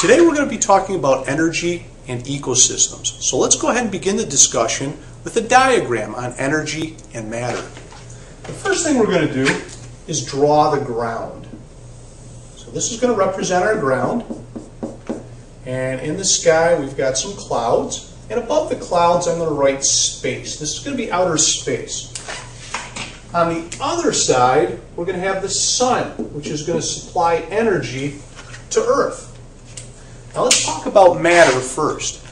Today we're going to be talking about energy and ecosystems. So let's go ahead and begin the discussion with a diagram on energy and matter. The first thing we're going to do is draw the ground. So this is going to represent our ground. And in the sky we've got some clouds. And above the clouds I'm going to write space. This is going to be outer space. On the other side we're going to have the sun, which is going to supply energy to Earth. Now let's talk about matter first.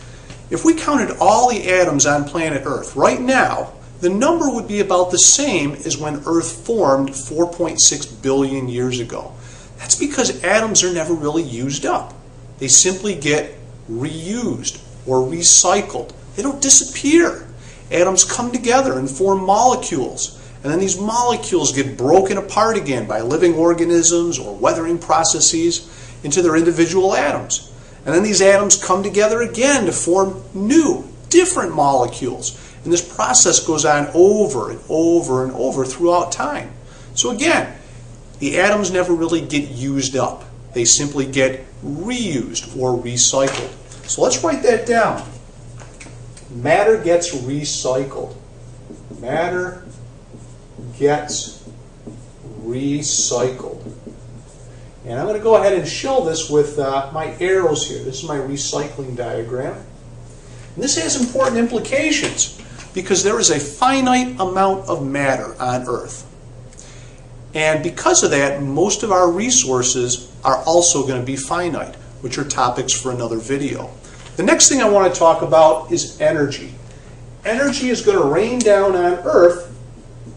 If we counted all the atoms on planet Earth right now, the number would be about the same as when Earth formed 4.6 billion years ago. That's because atoms are never really used up. They simply get reused or recycled. They don't disappear. Atoms come together and form molecules, and then these molecules get broken apart again by living organisms or weathering processes into their individual atoms. And then these atoms come together again to form new, different molecules. And this process goes on over and over and over throughout time. So again, the atoms never really get used up. They simply get reused or recycled. So let's write that down. Matter gets recycled. Matter gets recycled. And I'm going to go ahead and show this with my arrows here. This is my recycling diagram. And this has important implications because there is a finite amount of matter on Earth. And because of that, most of our resources are also going to be finite, which are topics for another video. The next thing I want to talk about is energy. Energy is going to rain down on Earth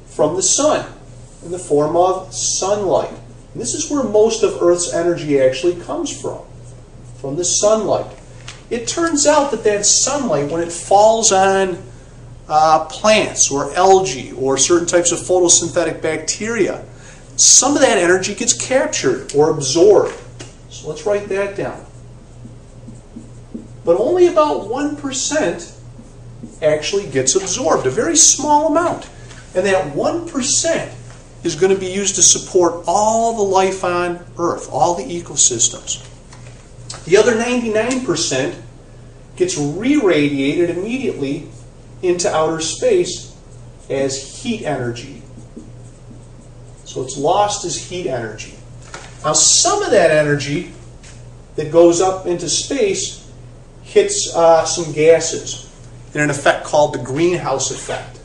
from the sun in the form of sunlight. And this is where most of Earth's energy actually comes from the sunlight. It turns out that that sunlight, when it falls on plants or algae or certain types of photosynthetic bacteria, some of that energy gets captured or absorbed. So let's write that down. But only about 1% actually gets absorbed, a very small amount. And that 1% is going to be used to support all the life on Earth, all the ecosystems. The other 99% gets re-radiated immediately into outer space as heat energy. So it's lost as heat energy. Now some of that energy that goes up into space hits some gases in an effect called the greenhouse effect.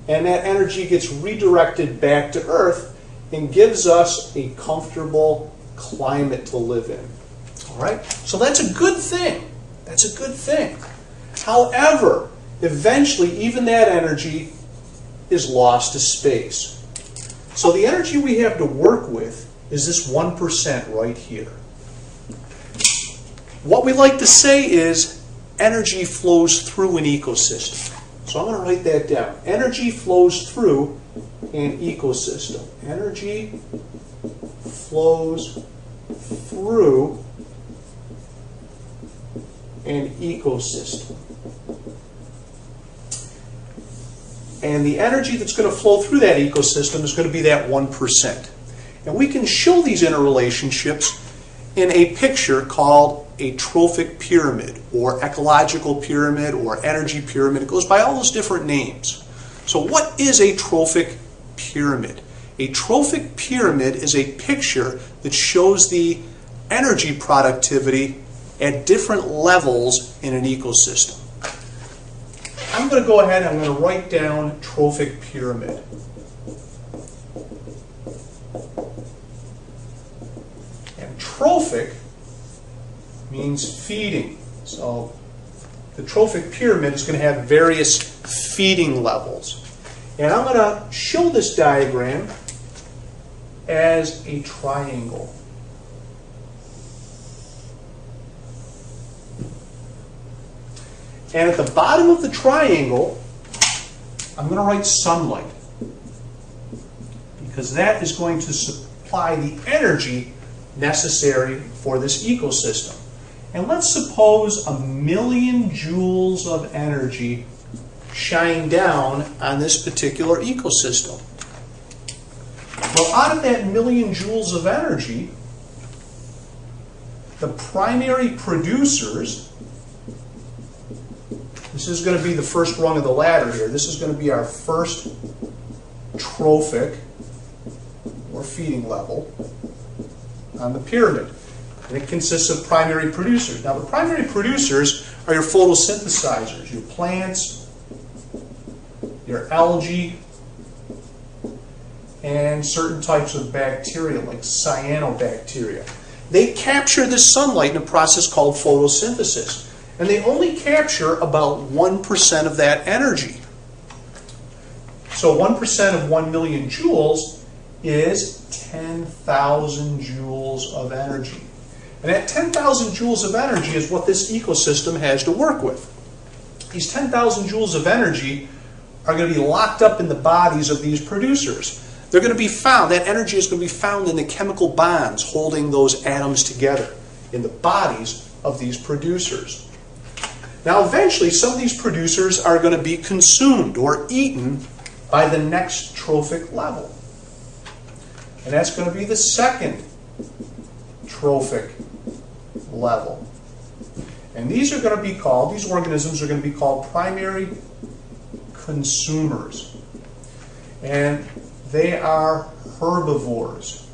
And that energy gets redirected back to Earth and gives us a comfortable climate to live in. All right? So that's a good thing. That's a good thing. However, eventually even that energy is lost to space. So the energy we have to work with is this 1% right here. What we like to say is energy flows through an ecosystem. So I'm going to write that down. Energy flows through an ecosystem. Energy flows through an ecosystem. And the energy that's going to flow through that ecosystem is going to be that 1%. And we can show these interrelationships in a picture called a trophic pyramid or ecological pyramid or energy pyramid. It goes by all those different names. So what is a trophic pyramid? A trophic pyramid is a picture that shows the energy productivity at different levels in an ecosystem. I'm going to go ahead and I'm going to write down trophic pyramid. And trophic means feeding. So the trophic pyramid is going to have various feeding levels. And I'm going to show this diagram as a triangle. And at the bottom of the triangle, I'm going to write sunlight, because that is going to supply the energy necessary for this ecosystem. And let's suppose 1,000,000 joules of energy shine down on this particular ecosystem. Well, out of that 1,000,000 joules of energy, the primary producers, this is going to be the first rung of the ladder here. This is going to be our first trophic or feeding level on the pyramid. And it consists of primary producers. Now the primary producers are your photosynthesizers, your plants, your algae, and certain types of bacteria like cyanobacteria. They capture the sunlight in a process called photosynthesis. And they only capture about 1% of that energy. So 1% of 1 million joules is 10,000 joules of energy. And that 10,000 joules of energy is what this ecosystem has to work with. These 10,000 joules of energy are going to be locked up in the bodies of these producers. They're going to be found, that energy is going to be found in the chemical bonds holding those atoms together in the bodies of these producers. Now eventually some of these producers are going to be consumed or eaten by the next trophic level. And that's going to be the second trophic level. And these are going to be called, these organisms are going to be called primary consumers. And they are herbivores.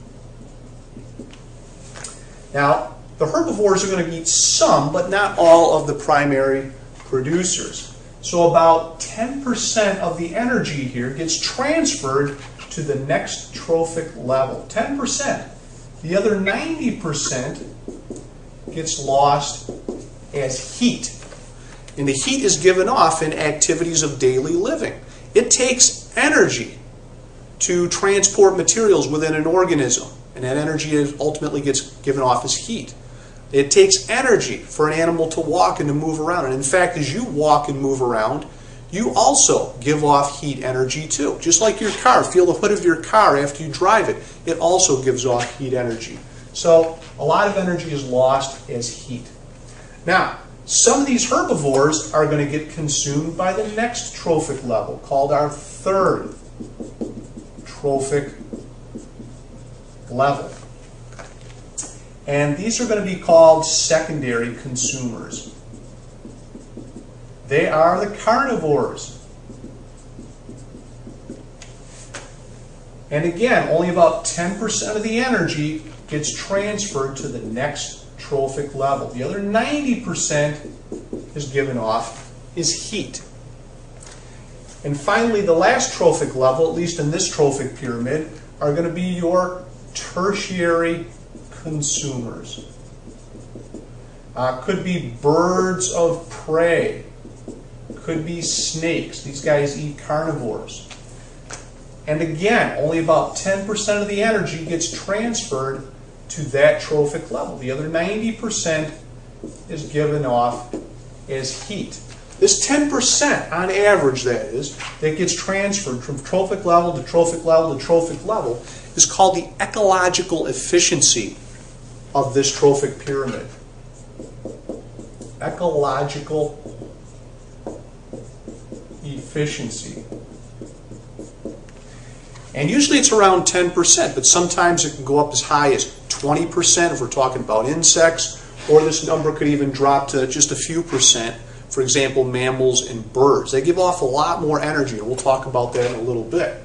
Now, the herbivores are going to eat some, but not all of the primary producers. So about 10% of the energy here gets transferred to the next trophic level. 10%. The other 90% gets lost as heat. And the heat is given off in activities of daily living. It takes energy to transport materials within an organism, and that energy ultimately gets given off as heat. It takes energy for an animal to walk and to move around. And in fact, as you walk and move around, you also give off heat energy too. Just like your car, feel the hood of your car after you drive it. It also gives off heat energy. So a lot of energy is lost as heat. Now, some of these herbivores are going to get consumed by the next trophic level, called our third trophic level. And these are going to be called secondary consumers. They are the carnivores. And again, only about 10% of the energy gets transferred to the next trophic level. The other 90% is given off is heat. And finally, the last trophic level, at least in this trophic pyramid, are going to be your tertiary consumers. Could be birds of prey. Could be snakes. These guys eat carnivores. And again, only about 10% of the energy gets transferred to that trophic level. The other 90% is given off as heat. This 10%, on average that is, that gets transferred from trophic level to trophic level to trophic level is called the ecological efficiency of this trophic pyramid. Ecological efficiency. And usually it's around 10%, but sometimes it can go up as high as 20% if we're talking about insects, or this number could even drop to just a few percent. For example, mammals and birds. They give off a lot more energy, and we'll talk about that in a little bit.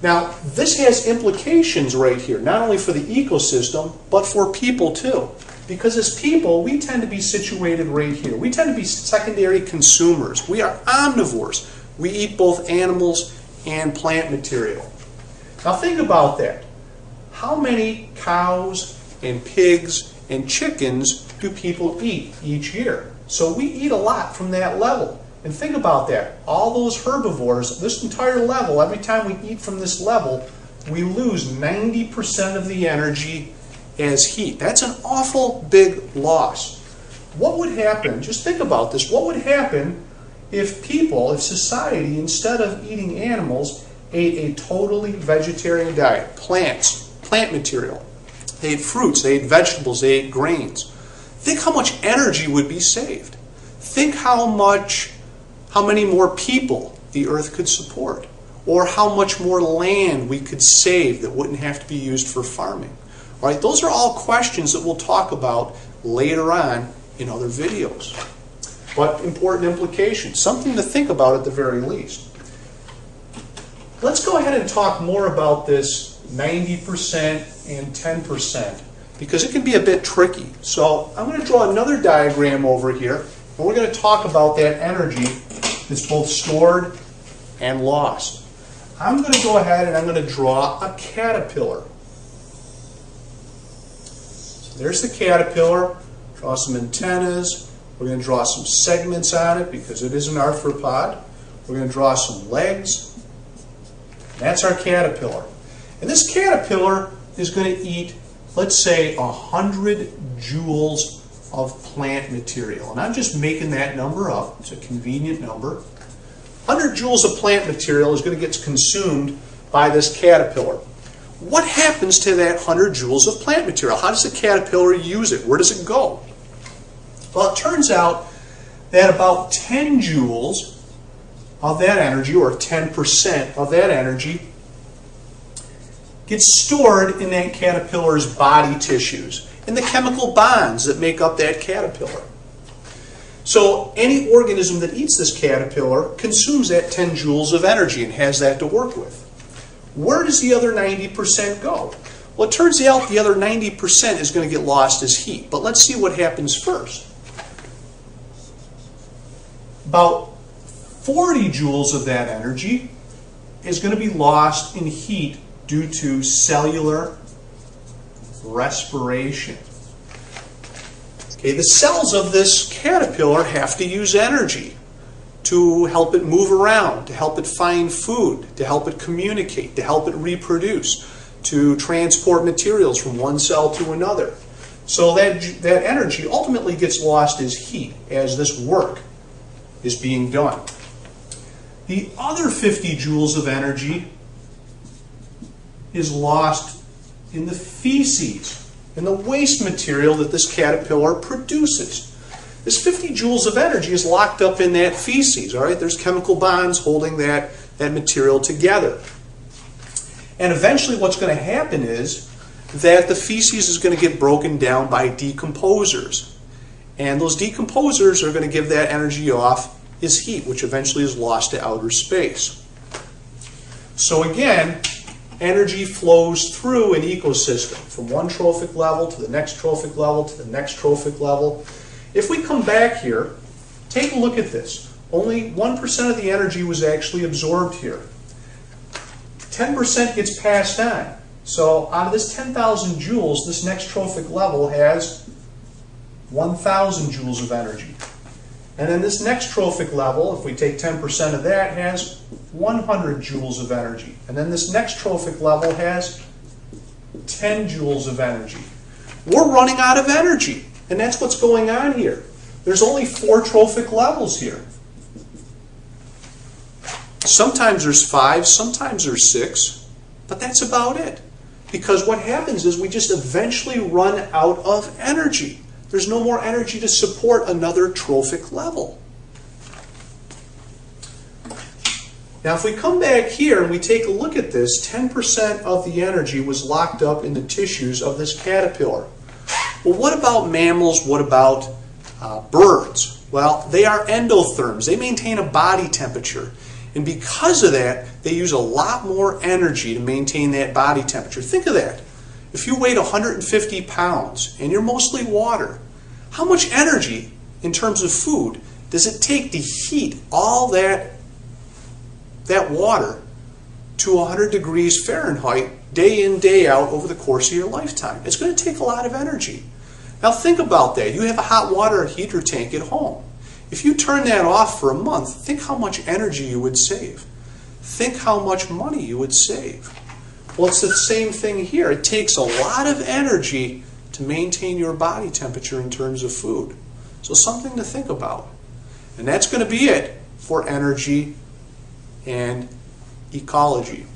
Now, this has implications right here, not only for the ecosystem, but for people too. Because as people, we tend to be situated right here. We tend to be secondary consumers. We are omnivores. We eat both animals and plant material. Now think about that. How many cows and pigs and chickens do people eat each year? So we eat a lot from that level. And think about that. All those herbivores, this entire level, every time we eat from this level, we lose 90% of the energy as heat. That's an awful big loss. What would happen, just think about this, what would happen if people, if society, instead of eating animals, ate a totally vegetarian diet? Plants, plant material. They ate fruits, they ate vegetables, they ate grains. Think how much energy would be saved. Think how many more people the earth could support. or how much more land we could save that wouldn't have to be used for farming. All right, those are all questions that we'll talk about later on in other videos. But important implications, something to think about at the very least. Let's go ahead and talk more about this 90% and 10%, because it can be a bit tricky. So I'm going to draw another diagram over here, and we're going to talk about that energy that's both stored and lost. I'm going to go ahead and I'm going to draw a caterpillar. So there's the caterpillar. Draw some antennas. We're going to draw some segments on it because it is an arthropod. We're going to draw some legs. That's our caterpillar. And this caterpillar is going to eat, let's say, 100 joules of plant material. And I'm just making that number up. It's a convenient number. 100 joules of plant material is going to get consumed by this caterpillar. What happens to that 100 joules of plant material? How does the caterpillar use it? Where does it go? Well, it turns out that about 10 joules of that energy, or 10% of that energy, gets stored in that caterpillar's body tissues, in the chemical bonds that make up that caterpillar. So any organism that eats this caterpillar consumes that 10 joules of energy and has that to work with. Where does the other 90% go? Well, it turns out the other 90% is going to get lost as heat. But let's see what happens first. About 40 joules of that energy is going to be lost in heat due to cellular respiration. Okay, the cells of this caterpillar have to use energy to help it move around, to help it find food, to help it communicate, to help it reproduce, to transport materials from one cell to another. So that energy ultimately gets lost as heat as this work is being done. The other 50 joules of energy is lost in the feces, in the waste material that this caterpillar produces. This 50 joules of energy is locked up in that feces, all right? There's chemical bonds holding that material together. And eventually what's going to happen is that the feces is going to get broken down by decomposers. And those decomposers are going to give that energy off as heat, which eventually is lost to outer space. So again, energy flows through an ecosystem from one trophic level to the next trophic level to the next trophic level. If we come back here, take a look at this. Only 1% of the energy was actually absorbed here. 10% gets passed on. So out of this 10,000 joules, this next trophic level has 1,000 joules of energy. And then this next trophic level, if we take 10% of that, has 100 joules of energy. And then this next trophic level has 10 joules of energy. We're running out of energy. And that's what's going on here. There's only 4 trophic levels here. Sometimes there's 5, sometimes there's 6, but that's about it. Because what happens is we just eventually run out of energy. There's no more energy to support another trophic level. Now if we come back here and we take a look at this, 10% of the energy was locked up in the tissues of this caterpillar. Well, what about mammals? What about birds? Well, they are endotherms. They maintain a body temperature. And because of that, they use a lot more energy to maintain that body temperature. Think of that. If you weighed 150 pounds and you're mostly water, how much energy in terms of food does it take to heat all that water to 100 degrees Fahrenheit day in, day out over the course of your lifetime? It's going to take a lot of energy. Now think about that. You have a hot water heater tank at home. If you turn that off for a month, think how much energy you would save. Think how much money you would save. Well, it's the same thing here. It takes a lot of energy to maintain your body temperature in terms of food. So something to think about. And that's going to be it for energy and ecology.